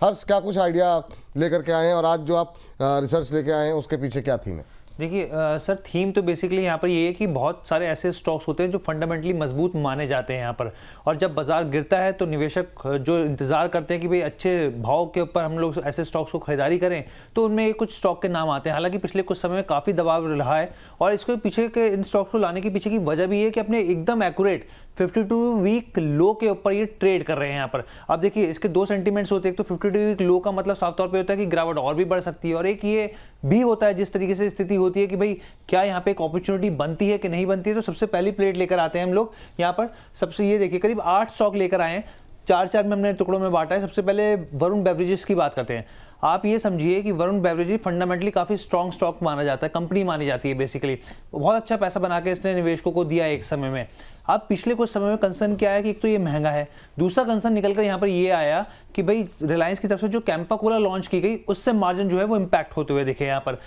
हर्ष, क्या कुछ आइडिया लेकर के आए हैं और आज जो आप रिसर्च लेके आए हैं उसके पीछे क्या थीम है? देखिए सर, थीम तो बेसिकली यहाँ पर ये है कि बहुत सारे ऐसे स्टॉक्स होते हैं जो फंडामेंटली मजबूत माने जाते हैं यहाँ पर, और जब बाजार गिरता है तो निवेशक जो इंतजार करते हैं कि भाई अच्छे भाव के ऊपर हम लोग ऐसे स्टॉक्स को खरीदारी करें, तो उनमें कुछ स्टॉक के नाम आते हैं। हालांकि पिछले कुछ समय में काफ़ी दबाव रहा है, और इसके पीछे के इन स्टॉक्स को लाने के पीछे की वजह भी है कि अपने एकदम एक्यूरेट 52 वीक लो के ऊपर ये ट्रेड कर रहे हैं यहाँ पर। अब देखिए इसके दो सेंटीमेंट्स होते हैं, एक तो 52 वीक लो का मतलब साफ तौर पे होता है कि गिरावट और भी बढ़ सकती है, और एक ये भी होता है जिस तरीके से स्थिति होती है कि भाई क्या यहाँ पे एक अपॉर्चुनिटी बनती है कि नहीं बनती है। तो सबसे पहली प्लेट लेकर आते हैं हम लोग यहाँ पर। सबसे ये देखिए करीब 8 स्टॉक लेकर आए हैं, 4-4 में हमने टुकड़ों में बांटा है। सबसे पहले वरुण बेवरेजेस की बात करते हैं। आप ये समझिए कि वरुण बेवरेजेस फंडामेंटली काफ़ी स्ट्रॉन्ग स्टॉक माना जाता है, कंपनी मानी जाती है बेसिकली। बहुत अच्छा पैसा बना के इसने निवेशकों को दिया एक समय में। अब पिछले कुछ समय में कंसर्न क्या है कि एक तो ये महंगा है, दूसरा कंसर्न निकलकर यहाँ पर ये आया कि भाई रिलायंस की तरफ से जो कैंपा कोला लॉन्च की गई उससे मार्जिन जो है वो इम्पैक्ट होते हुए दिखे यहाँ पर।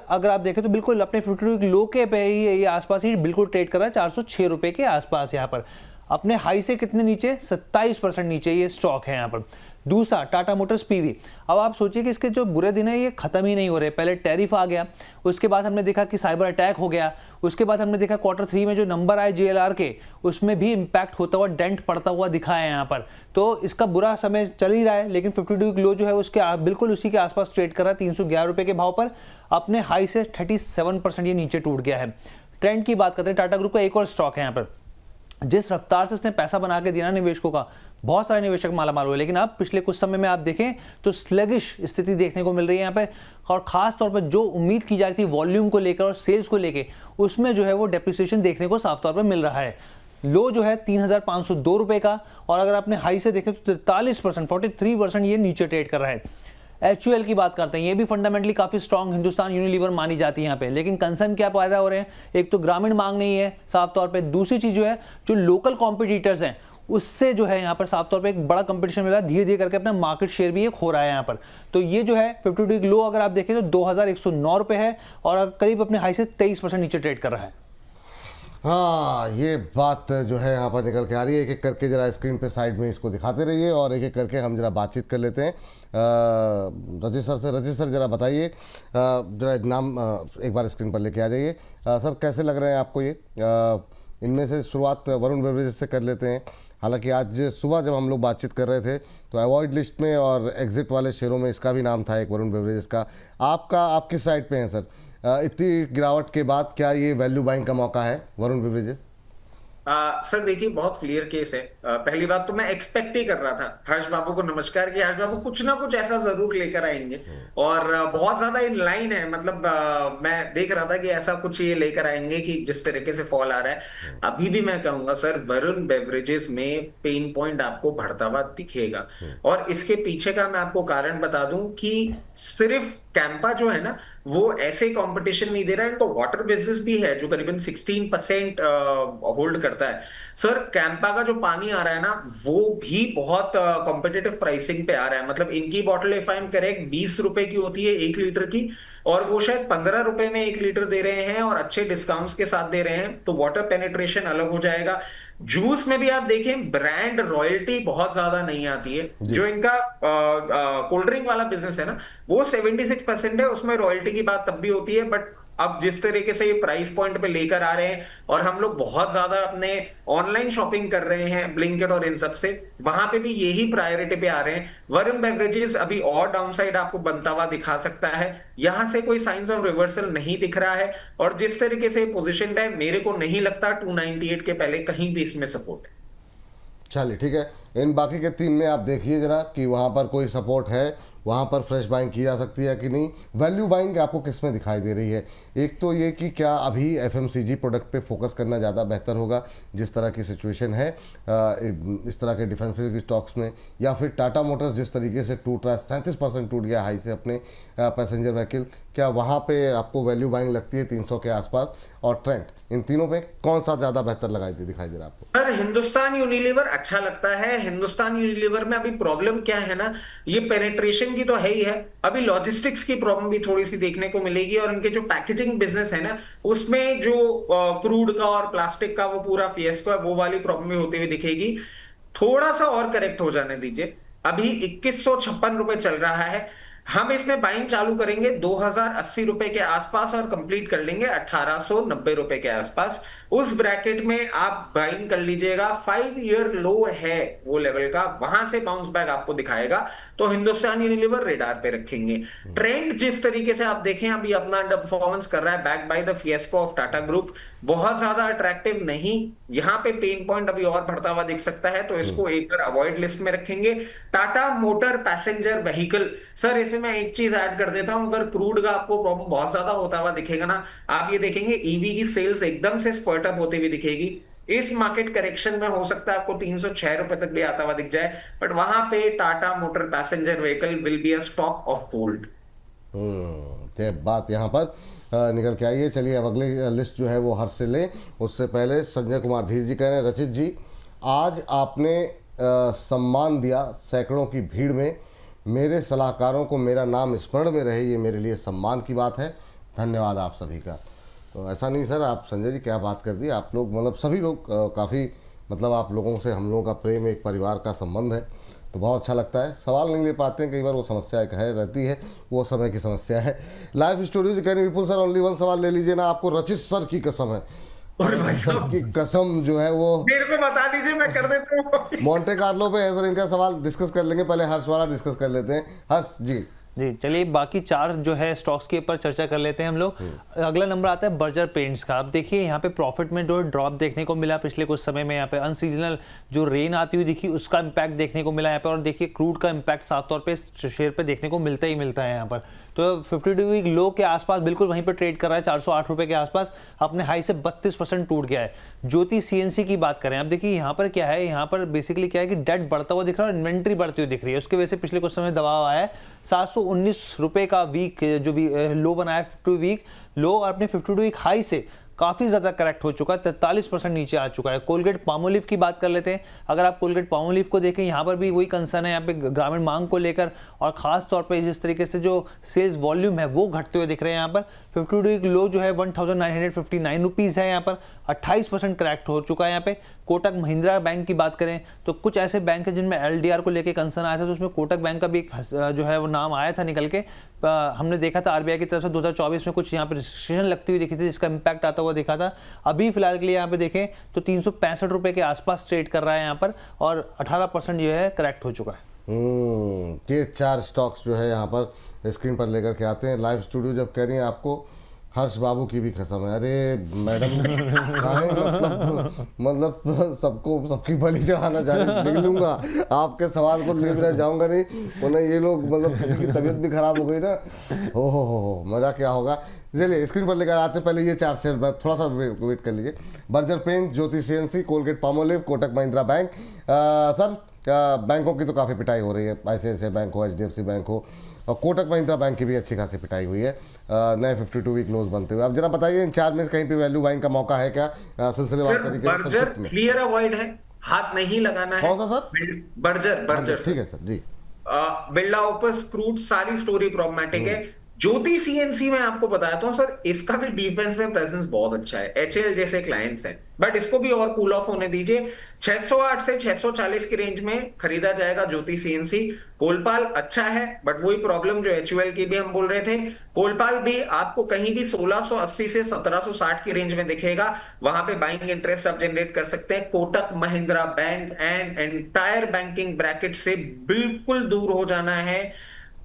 अगर आप देखें तो बिल्कुल अपने 52 लो के पे ही ये आसपास ही बिल्कुल ट्रेड कर रहा है, 406 रुपये के आसपास यहाँ पर। अपने हाई से कितने नीचे, 27% नीचे ये स्टॉक है यहाँ पर। दूसरा टाटा मोटर्स पीवी। अब आप सोचिए कि इसके जो बुरे दिन है ये खत्म ही नहीं हो रहे। पहले टैरिफ आ गया, उसके बाद हमने देखा कि साइबर अटैक हो गया, उसके बाद हमने देखा Q3 में जो नंबर आए JLR के उसमें भी इंपैक्ट होता हुआ, डेंट पड़ता हुआ दिखा है यहाँ पर। तो इसका बुरा समय चल ही रहा है, लेकिन 52 वीक लो जो है उसके बिल्कुल उसी के आसपास ट्रेड कर रहा है 311 रुपये के भाव पर। अपने हाई से 37% ये नीचे टूट गया है। ट्रेंड की बात करते हैं, टाटा ग्रुप का एक और स्टॉक है यहाँ पर। जिस रफ्तार से इसने पैसा बना के दिया ना निवेशकों का, बहुत सारे निवेशक मालामाल हुए, लेकिन अब पिछले कुछ समय में आप देखें तो स्लगिश स्थिति देखने को मिल रही है यहाँ पे। और खास तौर पर जो उम्मीद की जा रही थी वॉल्यूम को लेकर और सेल्स को लेकर, उसमें जो है वो डेप्रिसिएशन देखने को साफ तौर पर मिल रहा है। लो जो है 3,502 रुपये का, और अगर आपने हाई से देखें तो 43%, 43% ये नीचे ट्रेड कर रहा है। HUL की बात करते हैं, ये भी फंडामेंटली काफी स्ट्रांग हिंदुस्तान यूनिलीवर मानी जाती है यहाँ पे, लेकिन कंसर्न क्या पैदा हो रहे हैं, एक तो ग्रामीण मांग नहीं है साफ तौर पे, दूसरी चीज जो है जो लोकल कॉम्पिटिटर्स हैं उससे जो है यहाँ पर साफ तौर पे एक बड़ा कंपटीशन मिला, धीरे धीरे करके अपना मार्केट शेयर भी ये खो रहा है यहाँ पर। तो ये जो है 52 वीक लो अगर आप देखें तो 2,109 रुपये है, और करीब अपने हाई से 23% नीचे ट्रेड कर रहा है। हाँ, ये बात जो है यहाँ पर निकल के आ रही है। एक एक करके जरा स्क्रीन पे साइड में इसको दिखाते रहिए और एक एक करके हम जरा बातचीत कर लेते हैं रजित सर से। रजित सर जरा बताइए, जरा नाम एक बार स्क्रीन पर लेके आ जाइए। सर कैसे लग रहे हैं आपको ये? इनमें से शुरुआत वरुण बेवरेजेस से कर लेते हैं। हालांकि आज सुबह जब हम लोग बातचीत कर रहे थे तो अवॉइड लिस्ट में और एग्जिट वाले शेयरों में इसका भी नाम था एक, वरुण बेवरेजेस का। आप किस साइड पे हैं सर? इतनी गिरावट के बाद क्या ये वैल्यू बाइंग का मौका है वरुण बेवरेजेस? सर देखिए बहुत क्लियर केस है। पहली बात तो मैं एक्सपेक्ट ही कर रहा था हर्ष बाबू को नमस्कार कि हर्ष बाबू कुछ ना कुछ ऐसा जरूर लेकर आएंगे, और बहुत ज्यादा इन लाइन है। मतलब मैं देख रहा था कि ऐसा कुछ ये लेकर आएंगे कि जिस तरीके से फॉल आ रहा है। अभी भी मैं कहूंगा सर वरुण बेवरेजेस में पेन पॉइंट आपको बढ़ता हुआ दिखेगा, और इसके पीछे का मैं आपको कारण बता दूं कि सिर्फ कैंपा जो है ना वो ऐसे कंपटीशन नहीं दे रहा है, इनको वाटर बिजनेस भी है जो करीबन 16% होल्ड करता है। सर कैंपा का जो पानी आ रहा है ना वो भी बहुत कॉम्पिटिटिव प्राइसिंग पे आ रहा है। मतलब इनकी bottle if I am correct 20 रुपए की होती है 1 लीटर की, और वो शायद 15 रुपए में 1 लीटर दे रहे हैं और अच्छे डिस्काउंट्स के साथ दे रहे हैं। तो वाटर पेनिट्रेशन अलग हो जाएगा। जूस में भी आप देखें ब्रांड रॉयल्टी बहुत ज्यादा नहीं आती है। जो इनका कोल्ड ड्रिंक वाला बिजनेस है ना वो 76% है, उसमें रॉयल्टी की बात तब भी होती है। बट अब जिस तरीके से ये प्राइस पॉइंट पे लेकर आ रहे हैं, और हम लोग बहुत ज्यादा अपने ऑनलाइन शॉपिंग कर रहे हैं ब्लिंकिट और इन सब से, वहां पे भी यही प्रायोरिटी पे आ रहे हैं। वरुण बेवरेजेस अभी और डाउनसाइड आपको बनता हुआ दिखा सकता है, यहां से कोई साइंस ऑफ रिवर्सल नहीं दिख रहा है, और जिस तरीके से पोजीशन है मेरे को नहीं लगता 298 के पहले कहीं भी इसमें सपोर्ट है। चलिए ठीक है, इन बाकी के 3 में आप देखिए जरा कि वहाँ पर कोई सपोर्ट है, वहाँ पर फ्रेश बाइंग की जा सकती है कि नहीं। वैल्यू बाइंग आपको किस में दिखाई दे रही है? एक तो ये कि क्या अभी FMCG प्रोडक्ट पे फोकस करना ज़्यादा बेहतर होगा जिस तरह की सिचुएशन है इस तरह के डिफेंसिव स्टॉक्स में, या फिर टाटा मोटर्स जिस तरीके से टूट रहा है, 37% टूट गया हाई से अपने पैसेंजर व्हीकल, क्या वहाँ पे आपको वैल्यू बाइंग लगती है 300 के आसपास? और ट्रेंड, इन तीनों पे कौन सा ज़्यादा बेहतर दिखाई दे रहा है आपको? सर हिंदुस्तान यूनिलीवर अच्छा लगता है। हिंदुस्तान यूनिलीवर में अभी प्रॉब्लम क्या है ना, ये पेनिट्रेशन की तो है ही है, अभी लॉजिस्टिक्स की प्रॉब्लम भी थोड़ी सी देखने को मिलेगी, और इनके जो पैकेजिंग बिजनेस है ना उसमें जो क्रूड का और प्लास्टिक का वो पूरा फिएस्को है, वो वाली प्रॉब्लम भी होती हुई दिखेगी। थोड़ा सा और करेक्ट हो जाने दीजिए। अभी 2156 रुपए चल रहा है। हम इसमें बाइंग चालू करेंगे 2080 रुपए के आसपास और कंप्लीट कर लेंगे 1890 रुपए के आसपास। उस ब्रैकेट में आप बाइंग कर लीजिएगा। 5 ईयर लो है वो लेवल का, वहां से बाउंस बैक आपको दिखाएगा तो हिंदुस्तान यूनिलीवर रेडार पे रखेंगे। ट्रेंड जिस तरीके से आप देखें अभी अपना अंडर परफॉर्मेंस कर रहा है, back by the fiasco of Tata group, बहुत ज्यादा अट्रैक्टिव नहीं। यहां पे पेन पॉइंट अभी और बढ़ता हुआ दिख सकता है, तो इसको एक बार अवॉइड लिस्ट में रखेंगे। Tata motor passenger vehicle, sir इसमें मैं एक चीज ऐड कर देता हूं, अगर क्रूड का आपको प्रॉब्लम बहुत ज्यादा होता हुआ दिखेगा ना, आप ये देखेंगे ईवी की सेल्स एकदम से स्पर्ट अप होती हुई दिखेगी। इस मार्केट करेक्शन में हो सकता है आपको 306 रुपए तक भी आता हुआ दिख जाए, बट वहां पे Tata motor passenger vehicle will be a stock of gold. ये बात यहाँ पर निकल के आई है। चलिए अब अगली लिस्ट जो है वो हर्ष से लें, उससे पहले संजय कुमार धीर जी कह रहे हैं, रचित जी आज आपने सम्मान दिया सैकड़ों की भीड़ में, मेरे सलाहकारों को मेरा नाम स्मरण में रहे, ये मेरे लिए सम्मान की बात है, धन्यवाद आप सभी का। तो ऐसा नहीं सर, आप संजय जी क्या बात कर दी, आप लोग मतलब सभी लोग काफ़ी मतलब आप लोगों से हम लोगों का प्रेम, एक परिवार का संबंध है, तो बहुत अच्छा लगता है। सवाल नहीं ले पाते हैं कई बार, वो समस्या एक है रहती है, वो समय की समस्या है। लाइव स्टूडियो कह रहे विपुल सर ओनली वन सवाल ले लीजिए ना, आपको रचित सर की कसम है, सर की कसम जो है वो मेरे को बता दीजिए, मैं कर देता हूँ। मोंटे कार्लो पे है सर, इनका सवाल डिस्कस कर लेंगे, पहले हर्ष वाला डिस्कस कर लेते हैं। हर्ष जी जी चलिए बाकी 4 जो है स्टॉक्स के ऊपर चर्चा कर लेते हैं हम लोग। अगला नंबर आता है बर्जर पेंट्स का। आप देखिए यहाँ पे प्रॉफिट में जो ड्रॉप देखने को मिला पिछले कुछ समय में, यहाँ पे अनसीजनल जो रेन आती हुई दिखी उसका इम्पैक्ट देखने को मिला यहाँ पे, और देखिए क्रूड का इम्पैक्ट साफ तौर पे शेयर पे देखने को मिलता ही मिलता है यहाँ पर। तो 52 वीक लो के आसपास बिल्कुल वहीं पर ट्रेड कर रहा है, 408 रुपए के आसपास, अपने हाई से 32% टूट गया है। ज्योति सीएनसी की बात करें, आप देखिए यहाँ पर क्या है, यहाँ पर बेसिकली क्या है कि डेट बढ़ता हुआ दिख रहा है और इन्वेंट्री बढ़ती हुई दिख रही है, उसकी वजह से पिछले कुछ समय दबाव आया है। 719 रुपए का वीक जो लो बनाया 52 वीक लो, और अपने 52 वीक हाई से काफ़ी ज़्यादा करेक्ट हो चुका है, 43% नीचे आ चुका है। कोलगेट पामोलिव की बात कर लेते हैं। अगर आप कोलगेट पामोलिव को देखें, यहाँ पर भी वही कंसर्न है यहाँ पे ग्रामीण मांग को लेकर, और ख़ास तौर पे जिस तरीके से जो सेल्स वॉल्यूम है वो घटते हुए दिख रहे हैं। यहाँ पर 52 वीक लो जो है 1959 रुपीज़ है, यहाँ पर 28% करेक्ट हो चुका है। यहाँ पे कोटक महिंद्रा बैंक की बात करें तो कुछ ऐसे बैंक हैं जिनमें एलडीआर को लेकर कंसर्न आया था, तो उसमें कोटक बैंक का भी एक जो है वो नाम आया था निकल के। हमने देखा था आरबीआई की तरफ से 2024 में कुछ यहाँ पे रिस्ट्रिक्शन लगती हुई दिखी थी, जिसका इम्पैक्ट आता हुआ देखा था। अभी फिलहाल के लिए यहाँ पे देखें तो 365 रुपए के आसपास ट्रेड कर रहा है यहाँ पर, और 18% जो है करेक्ट हो चुका है। ये 4 स्टॉक्स जो है यहाँ पर स्क्रीन पर लेकर के आते हैं। लाइव स्टूडियो जब कह रही हैं आपको हर्ष बाबू की भी कसम है, अरे मैडम काहे मतलब सबको सबकी बलि चढ़ाना लिख लूंगा, आपके सवाल को ले रह जाऊंगा नहीं, उन्हें ये लोग मतलब किसी की तबीयत भी खराब हो गई ना, हो मजा क्या होगा। चलिए स्क्रीन पर लेकर आते हैं, पहले ये 4 शेयर थोड़ा सा वेट कर लीजिए। Berger paint, Jyoti CNC, Colgate Palmolive, Kotak Mahindra bank. Sir बैंकों की तो काफ़ी पिटाई हो रही है, ICICI बैंक हो, HDFC बैंक हो, और कोटक महिंद्रा बैंक की भी अच्छी खासी पिटाई हुई है, नए 52 वीक क्लोज बनते हुए। अब जरा बताइए इन 4 में कहीं पे वैल्यू बाइंग का मौका है क्या, सिलसिलेवार तरीके से संक्षिप्त में? क्लियर अवॉइड है, हाथ नहीं लगाना है। कौन सा सर? बर्जर ठीक है सर जी। बिरला ओपस, क्रूड, सारी स्टोरी प्रॉब्लमेटिक है। ज्योति सीएनसी में आपको बताया था सर, इसका भी डिफेंस में प्रेजेंस बहुत अच्छा है, एचएल जैसे क्लाइंट्स हैं, बट इसको भी और कूल ऑफ होने दीजिए। 608 से 640 की रेंज में खरीदा जाएगा ज्योति सीएनसी। कोलपाल अच्छा है, बट वही प्रॉब्लम जो एचयूएल की भी हम बोल रहे थे, कोलपाल भी आपको कहीं भी 1680 से 1760 की रेंज में दिखेगा, वहां पे बाइंग इंटरेस्ट आप जनरेट कर सकते हैं। Kotak Mahindra bank and entire banking bracket से बिल्कुल दूर हो जाना है।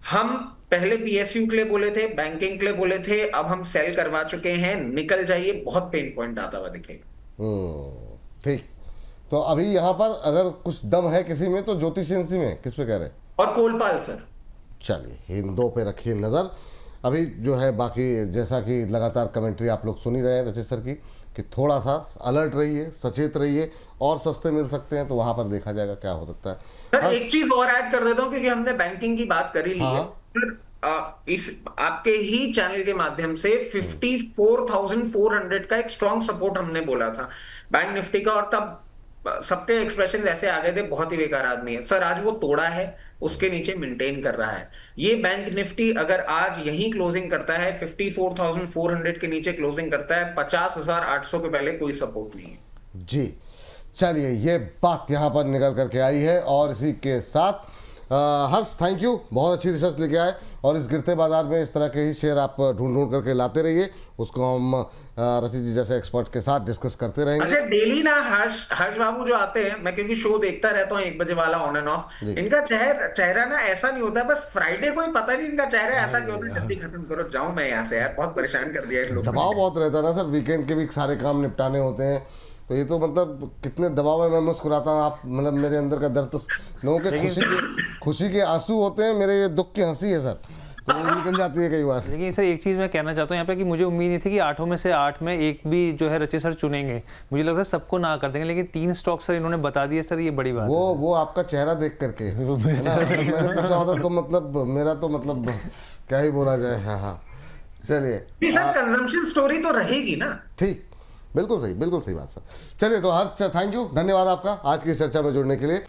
हम पहले पीएसयू के लिए बोले थे, बैंकिंग के लिए बोले थे, अब हम सेल करवा चुके हैं, निकल जाइए, बहुत पेन पॉइंट आता हुआ दिखेगा। ठीक, तो अभी यहाँ पर अगर कुछ दम है किसी में तो ज्योति सीएनसी में, किस पे कह रहे हैं? और कोलपाल सर। चलिए इन 2 पे रखिए नजर। अभी जो है बाकी जैसा कि लगातार कमेंट्री आप लोग सुन ही रहे हैं रचित सर की, कि थोड़ा सा अलर्ट रहिए, सचेत रहिए, और सस्ते मिल सकते हैं तो वहां पर देखा जाएगा क्या हो सकता है। सर एक चीज और ऐड कर देता हूं, क्योंकि हमने बैंकिंग की बात करी ली है। इस आपके ही चैनल के माध्यम से 54,400 का एक स्ट्रॉन्ग सपोर्ट हमने बोला था बैंक निफ्टी का, और तब सबके एक्सप्रेशन ऐसे आ गए थे, बहुत ही बेकार आदमी है। सर आज वो तोड़ा है, उसके नीचे मेंटेन कर रहा है। ये बैंक निफ्टी अगर आज यही क्लोजिंग करता है, 54,400 के नीचे क्लोजिंग करता है, 50,800 के पहले कोई सपोर्ट नहीं है जी। चलिए ये बात यहाँ पर निकल करके आई है, और इसी के साथ हर्ष थैंक यू, बहुत अच्छी रिसर्च लेके आए और इस गिरते बाजार में इस तरह के ही शेयर आप ढूंढ ढूंढ करके लाते रहिए, उसको हम रचित जी जैसे एक्सपर्ट के साथ डिस्कस करते रहेंगे। अच्छा, डेली ना हर्ष बाबू जो आते हैं, मैं क्योंकि शो देखता रहता हूँ 1 बजे वाला ऑन एंड ऑफ, इनका चेहरा ना ऐसा नहीं होता, बस फ्राइडे को ही पता नहीं इनका चेहरा ऐसा क्यों होता है। जल्दी खत्म करो, जाऊं मैं यहाँ से यार, बहुत परेशान कर दिया इन लोगों ने। दबाव बहुत रहता है ना सर, वीकेंड के भी सारे काम निपटाने होते हैं, तो ये तो मतलब कितने दबाव में मैं मुस्कुराता हूँ, आप मतलब मेरे अंदर का दर्द तो लोगों के खुशी के आंसू होते हैं, मेरे ये दुख की हंसी है सर, तो वो निकल जाती है कई बार। लेकिन सर एक चीज़ मैं कहना चाहता हूँ यहाँ पे कि मुझे उम्मीद नहीं थी कि 8 में से 8 में एक भी जो है रचित सर चुनेंगे, मुझे लगता है सबको ना कर देंगे, लेकिन 3 स्टॉक सर इन्होंने बता दिए सर, ये बड़ी बात है। वो आपका चेहरा देख करके है ना, मैंने पूछा होता तो मतलब मेरा तो मतलब क्या ही बोला जाए। हाँ चलिए सर, कंजम्पशन स्टोरी तो रहेगी ना। ठीक, बिल्कुल सही बात सर। चलिए तो हर्ष थैंक यू, धन्यवाद आपका आज की चर्चा में जुड़ने के लिए।